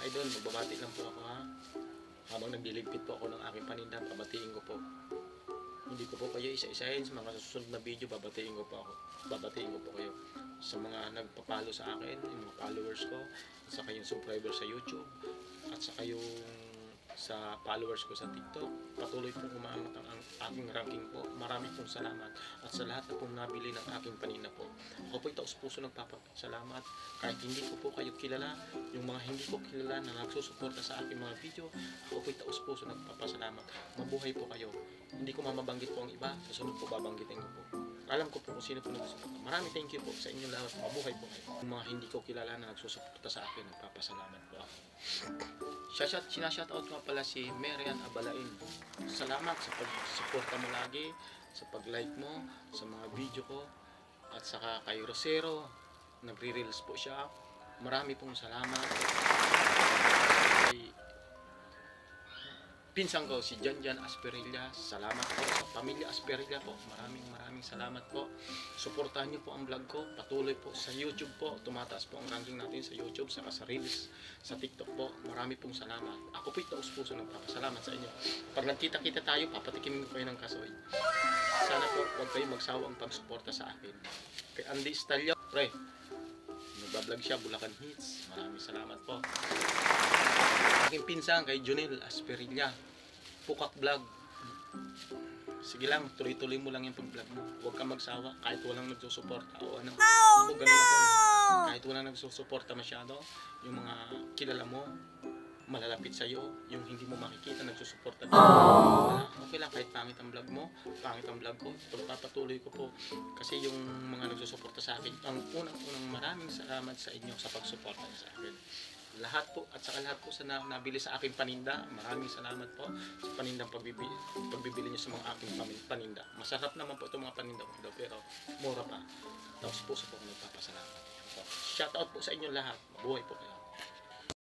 Idol, magbabati lang po ako ha. Habang nagliligpit po ako ng aking paninda, babatiin ko po. Hindi ko po kayo isa-isahin sa mga susunod na video, babatiin ko po ako. Babatiin ko po kayo. Sa mga nagpapalo sa akin, yung mga followers ko, at saka yung subscriber sa YouTube, at saka yung sa followers ko sa TikTok, patuloy pong umaangat ang aking ranking po. Marami pong salamat at sa lahat na pong nabili ng aking paninda po. Ako po taos puso nagpapasalamat kahit hindi ko po kayo kilala, yung mga hindi ko kilala na nagsusuporta sa aking mga video, ako po taos puso nagpapasalamat. Mabuhay po kayo. Hindi ko mamabanggit po ang iba, susunod po babanggitin ko po. Alam ko po kung sino po nagsusuporta. Marami thank you po sa inyo lahat. Mabuhay po kayo. Yung mga hindi ko kilala na nagsusuporta sa akin, nagpapasalamat po ako. Sinashoutout nga pala si Marian Abalain. Salamat sa pag-suporta mo lagi, sa pag-like mo, sa mga video ko, at saka kay Rosero, nagre-reels po siya. Marami pong salamat. Kay pinsan ko si Janjan Asperilla, salamat po sa pamilya Asperilla po. Maraming salamat po. Suportahan niyo po ang vlog ko. Patuloy po sa YouTube po. Tumataas po ang ranking natin sa YouTube, saka sa Reels, sa TikTok po. Marami pong salamat. Ako po taos puso nagpapasalamat sa inyo. Pag nagkita-kita tayo, papatikimin ko kayo ng kasoy. Sana po huwag kayo magsawang pagsuporta sa akin. Kay Andy Stalyo, pre, nagbablog siya, Bulacan Hits. Maraming salamat po. Aking pinsan kay Junel Asperilla, Pukak Vlog. Sige lang, tuloy-tuloy mo lang yung pag-vlog mo. Huwag kang magsawa kahit walang nagsusuporta o ano. Ako ganun ako eh. Kahit walang nagsusuporta masyado, yung mga kilala mo, malalapit sa'yo, yung hindi mo makikita, nagsusuporta din. Okay lang, kahit pangit ang vlog mo, pangit ang vlog ko, pagpapatuloy ko po. Kasi yung mga nagsusuporta sa akin, ang unang maraming salamat sa inyo sa pagsuporta sa akin. Lahat po, at saka lahat po sa nabili sa aking paninda, maraming salamat po sa panindang pagbibili nyo sa mga aking paninda. Masarap naman po itong mga paninda ko daw, pero mura pa. Tapos puso po ako nagpapasalamat. So, shoutout po sa inyo lahat. Mabuhay po kayo.